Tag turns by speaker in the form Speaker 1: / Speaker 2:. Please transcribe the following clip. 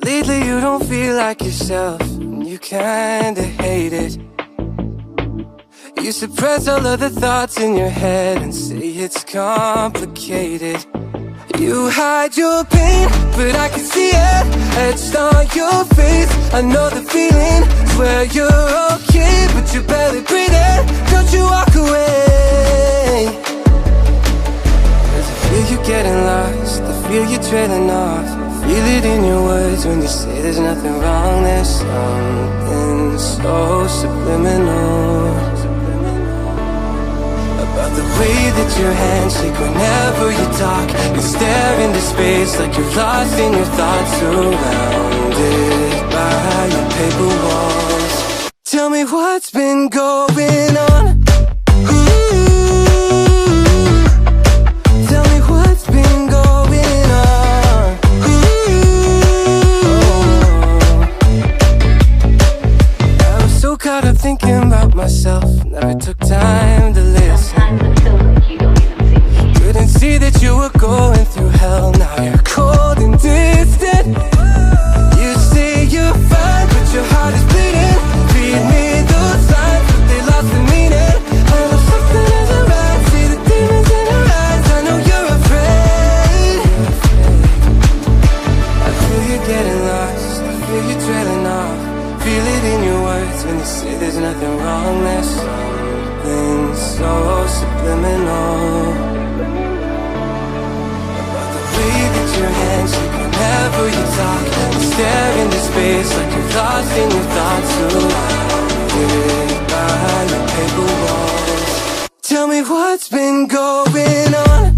Speaker 1: Lately you don't feel like yourself, and you kinda hate it. You suppress all of the thoughts in your head and say it's complicated. You hide your pain, but I can see it etched on your face. I know the feeling, swear you're okay, but you're barely breathing. Don't you walk away, 'cause I feel you getting lost, I feel you trailing off. Feel it in your words when you say there's nothing wrong. There's something so subliminal about the way that your hands shake whenever you talk. You stare into space like you're lost in your thoughts, surrounded by your paper walls. Tell me what's been going on. Tell me what's been going on. I was so caught up thinking about myself, never took time to listen. Couldn't see that you were going through hell, now you're cold and distant. You say you're fine, but your heart is bleeding. Feed me those signs, but they lost the meaning. I know something isn't right, see the demons in your eyes. I know you're afraid. I feel you getting lost, I feel you trailing off. Feel it in your words when you say there's nothing wrong. There's something so subliminal about the way that your hands shake whenever you talk. You stare into space like you're lost in your thoughts, surrounded by your paper walls. Tell me what's been going on.